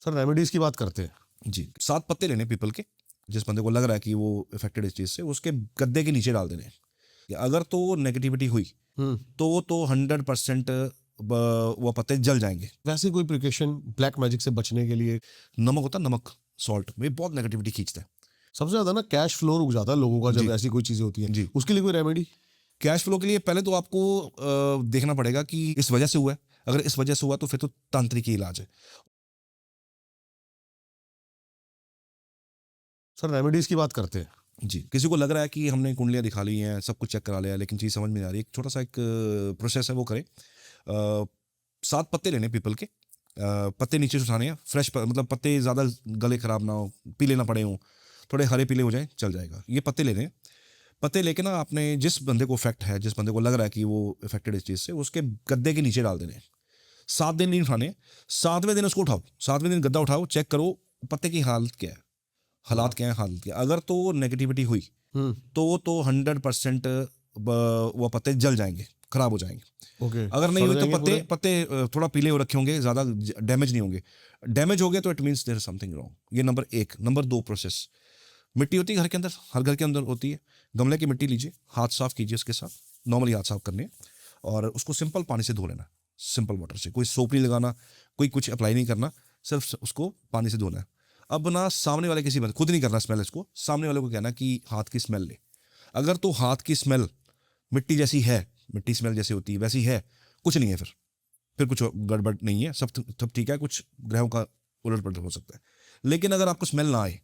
Sir remedies की बात करते हैं। जी 7 पत्ते लेने पीपल के, जिस बंदे को लग रहा है कि वो इफेक्टेड इस चीज से, उसके गद्दे के नीचे डाल देने हैं। अगर तो नेगेटिविटी हुई तो 100% वो पत्ते जल जाएंगे। वैसे कोई प्रिकॉशन ब्लैक मैजिक से बचने के लिए? नमक होता है, नमक, सॉल्ट, ये बहुत नेगेटिविटी खींचता है। सबसे ज्यादा ना कैश फ्लो रुक जाता है लोगों का जब जी। ऐसी कोई चीजें होती हैं। जी। उसके लिए कोई रेमेडी? कैश फ्लो के लिए पहले तो आपको देखना पड़ेगा कि इस वजह से हुआ है। अगर इस वजह से हुआ तो फिर तो तांत्रिक इलाज है। सर रेमेडीज की बात करते हैं। जी, किसी को लग रहा है कि हमने कुंडलियाँ दिखा ली हैं, सब कुछ चेक करा लिया, लेकिन चीज़ समझ में नहीं आ रही, एक छोटा सा एक प्रोसेस है, वो करें। 7 पत्ते लेने पीपल के, पत्ते नीचे से उठाने हैं, फ्रेश मतलब पत्ते ज़्यादा गले खराब ना हो, पीले ना पड़े हों, थोड़े हरे पीले हो जाएं, चल जाएगा। ये पत्ते लेने हैं। पत्ते लेके ना आपने जिस बंदे को इफेक्ट है, जिस बंदे को लग रहा है कि वो इफेक्टेड इस चीज़ से, उसके गद्दे के नीचे डाल देने हैं। 7 दिन नहीं उठाने, 7वें दिन उसको उठाओ, 7वें दिन गद्दा उठाओ, चेक करो पत्ते की हालत क्या है, हालात क्या है, हालत क्या है। अगर तो नेगेटिविटी हुई तो 100% वो पत्ते जल जाएंगे, खराब हो जाएंगे। ओके। अगर नहीं सड़ हुई तो जाएंगे पत्ते पूरे? पत्ते थोड़ा पीले हो रखे होंगे, ज्यादा डैमेज नहीं होंगे। डैमेज हो गए तो it means there is something wrong. ये नंबर 1। Number 2, process. मिट्टी होती है घर के अंदर, हर घर के अंदर होती है। गमले की मिट्टी लीजिए, हाथ साफ कीजिए उसके साथ, नॉर्मली हाथ साफ करने हैं, और उसको सिंपल पानी से धो लेना, सिंपल वाटर से। कोई सोप नहीं लगाना, कोई कुछ अप्लाई नहीं करना, सिर्फ उसको पानी से धोना है। अब ना सामने वाले किसी बंदे, खुद नहीं करना स्मेल इसको, सामने वाले को कहना कि हाथ की स्मेल ले। अगर तो हाथ की स्मेल मिट्टी जैसी है, मिट्टी स्मेल जैसी होती है वैसी है, कुछ नहीं है, फिर कुछ गड़बड़ नहीं है, सब ठीक है। कुछ ग्रहों का उलट पलट हो सकता है। लेकिन अगर आपको स्मेल ना आए,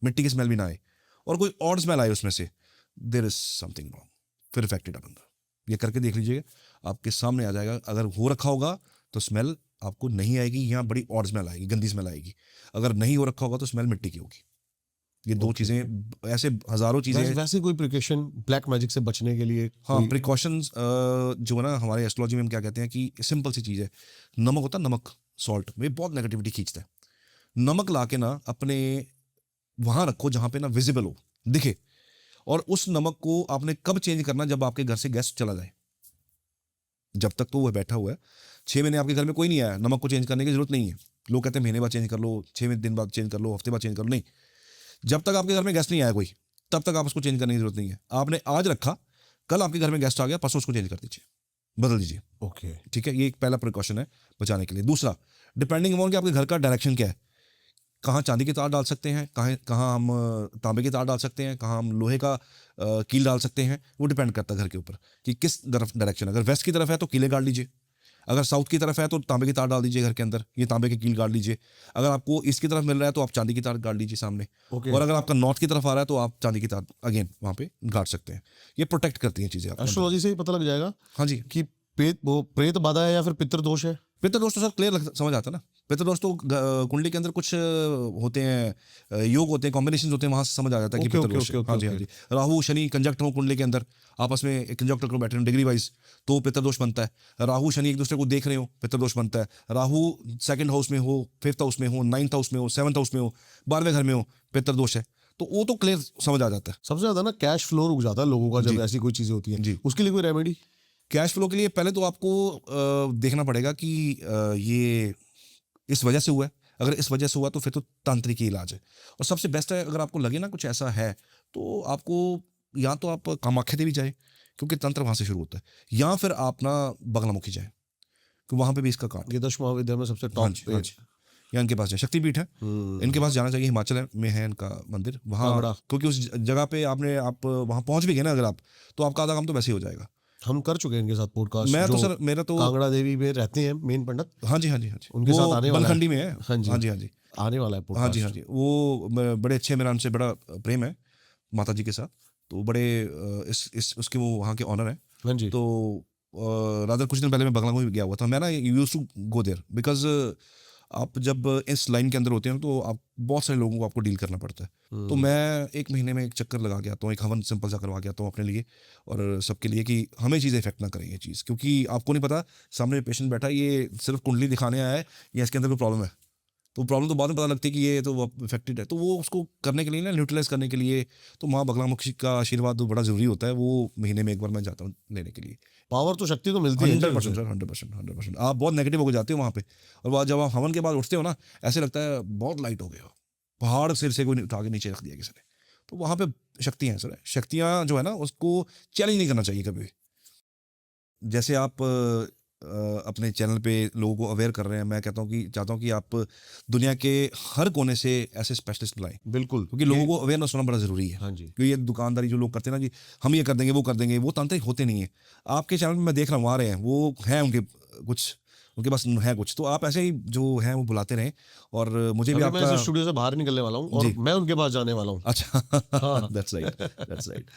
मिट्टी की स्मेल भी ना आए, और कोई और स्मेल आए उसमें से, देयर इज समथिंग रॉन्ग, फिर इफेक्टेड है बंदा। ये करके देख लीजिएगा, आपके सामने आ जाएगा। अगर हो रखा होगा तो स्मेल आपको नहीं आएगी, यहाँ बड़ी और स्मेल आएगी, गंदी स्मेल आएगी। अगर नहीं हो रखा होगा तो स्मेल मिट्टी की होगी। ये 2 Okay. चीजें, ऐसे हजारों चीजें हैं। वैसे कोई प्रिकॉशन ब्लैक मैजिक से बचने के लिए? हाँ, कोई प्रिकॉशंस जो है ना, हमारे एस्ट्रोलॉजी में हम क्या कहते हैं कि सिंपल सी चीज़ है। नमक होता है, नमक, सॉल्ट, ये बहुत नेगेटिविटी खींचता है। नमक ला के ना अपने वहां रखो जहां पे ना विजिबल हो, दिखे। और उस नमक को आपने कब चेंज करना? जब आपके घर से गेस्ट चला जाए। जब तक तो वो बैठा हुआ है, 6 महीने आपके घर में कोई नहीं आया, नमक को चेंज करने की जरूरत नहीं है। लोग कहते हैं महीने बाद चेंज कर लो, 6 दिन बाद चेंज कर लो, हफ्ते बाद चेंज कर लो। नहीं, जब तक आपके घर में गेस्ट नहीं आया कोई, तब तक आप उसको चेंज करने की जरूरत नहीं है। आपने आज रखा, कल आपके घर में गेस्ट आ गया, परसों उसको चेंज कर दीजिए, बदल दीजिए। ओके। ठीक है, ये एक पहला प्रिकॉशन है बचाने के लिए। दूसरा, डिपेंडिंग ऑन कि आपके घर का डायरेक्शन क्या है, कहाँ चांदी की तार डाल सकते हैं, कहाँ कहाँ हम तांबे की तार डाल सकते हैं, कहाँ हम लोहे का कील डाल सकते हैं, वो डिपेंड करता है घर के ऊपर कि किस तरफ डायरेक्शन। अगर वेस्ट की तरफ है तो कीले गाड़ लीजिए, अगर साउथ की तरफ है तो तांबे की तार डाल दीजिए घर के अंदर, ये तांबे के कील गाड़ लीजिए। अगर आपको ईस्ट की तरफ मिल रहा है तो आप चांदी की तार गाड़ लीजिए सामने। ओके। और अगर आपका नॉर्थ की तरफ आ रहा है तो आप चांदी की तार अगेन वहाँ पे गाड़ सकते हैं। ये प्रोटेक्ट करती हैं चीज़ें आपके अंदर। एस्ट्रोलॉजी से ही पता लग जाएगा हाँ जी। कि प्रेत बाधा है या फिर पितृ दोष है? पितृदोष तो सर क्लियर समझ आता है ना। पितृदोष तो कुंडली के अंदर कुछ होते हैं, योग होते हैं, कॉम्बिनेशन होते हैं, वहां से समझ आ जाता है कि ओके, ओके, पितृदोष है। ओके, हाँ ओके, जी, हाँ ओके। जी। राहु शनि कंजक्ट हो कुंडली के अंदर, आपस में एक कंजक्ट करो, बैठे हो डिग्री वाइज, तो पितृदोष बनता है। राहु शनि एक दूसरे को देख रहे हो, पितृदोष बनता है। राहु 2nd हाउस में हो, 5th हाउस में हो, 9th हाउस में हो, 7th हाउस में हो, 12वें घर में हो, पितृदोष है। तो वो तो क्लियर समझ आ जाता है। सबसे ज्यादा ना कैश फ्लो रुक जाता है लोगों का जब जी। ऐसी कोई चीजें होती हैं। जी। उसके लिए कोई रेमेडी? कैश फ्लो के लिए पहले तो आपको देखना पड़ेगा कि ये इस वजह से हुआ है। अगर इस वजह से हुआ तो फिर तो तांत्रिक ही इलाज है। और सबसे बेस्ट है, अगर आपको लगे ना कुछ ऐसा है, तो आपको या तो आप कामाख्या देवी जाए, क्योंकि तंत्र वहां से शुरू होता है, या फिर आप ना बगलामुखी जाए, कि वहां पे भी इसका काम। ये 10 महाविद्या में सबसे हाँ टॉप जी, पे। हाँ जी। या इनके पास जाए, शक्तिपीठ है, इनके पास जाना चाहिए। हिमाचल में है इनका मंदिर वहाँ, कांगड़ा। क्योंकि उस जगह पे आप वहाँ पहुंच भी गए ना अगर आप, तो आपका आधा काम तो वैसे ही हो जाएगा। हम कर चुके हैं इनके साथ पॉडकास्ट, मैं तो जो सर, मेरा तो कांगड़ा देवी में रहते हैं मेन पंडित। हाँ जी, हाँ जी, हाँ जी, उनके साथ वो आने वाला है। बलखंडी में है। हाँ जी। हाँ जी, हाँ जी, आने वाला है हाँ जी, हाँ पॉडकास्ट। जी। वो बड़े अच्छे, मेरा उनसे बड़ा प्रेम है माता जी के साथ। तो बड़े इस उसके वो वहाँ के ऑनर हैं। हाँ जी। तो रादर कुछ दिन पहले मैं बंगला में गया हुआ था। मैं ना use to go there, because आप जब इस लाइन के अंदर होते हैं तो आप बहुत सारे लोगों को आपको डील करना पड़ता है। तो मैं 1 महीने में एक चक्कर लगा के आता हूँ, एक हवन सिंपल सा करवा के आता हूँ अपने लिए और सबके लिए, कि हमें चीज़ें इफेक्ट ना करें ये चीज़, क्योंकि आपको नहीं पता सामने पेशेंट बैठा है, ये सिर्फ कुंडली दिखाने आया है या इसके अंदर कोई प्रॉब्लम है। तो प्रॉब्लम तो बाद में पता लगती है कि ये तो अफेक्टेड है, तो वो उसको करने के लिए ना, न्यूट्रलाइज करने के लिए तो माँ बगलामुखी का आशीर्वाद तो बड़ा ज़रूरी होता है, वो महीने में एक बार मैं जाता हूँ लेने के लिए। पावर तो शक्ति तो मिलती है जी 100% उनसे। सर, 100%। आप बहुत नेगेटिव होकर जाते हो वहाँ पे, और बाद जब आप हवन के बाद उठते हो ना, ऐसे लगता है बहुत लाइट हो गए हो, पहाड़ सिर से कोई उठा के नीचे रख दिया किसी ने। तो वहाँ पे शक्तियाँ हैं सर, शक्तियाँ जो है ना उसको चैलेंज नहीं करना चाहिए कभी भी। जैसे आप अपने चैनल पे लोगों को अवेयर कर रहे हैं, मैं कहता हूँ कि चाहता हूँ कि आप दुनिया के हर कोने से ऐसे स्पेशलिस्ट बुलाएं, बिल्कुल, क्योंकि लोगों को अवेयरनेस होना बड़ा ज़रूरी है। हाँ जी। क्योंकि ये दुकानदारी जो लोग करते हैं ना, कि हम ये कर देंगे वो कर देंगे, वो तांत्रिक होते नहीं है। आपके चैनल में मैं देख रहा हूँ आ रहे हैं, वो हैं उनके कुछ, उनके पास है कुछ, तो आप ऐसे ही जो हैं वो बुलाते रहें। और मुझे भी अभी मैं आपका, इस स्टूडियो से बाहर निकलने वाला हूँ और जी, मैं उनके पास जाने वाला हूँ। अच्छा हाँ। That's right, that's right.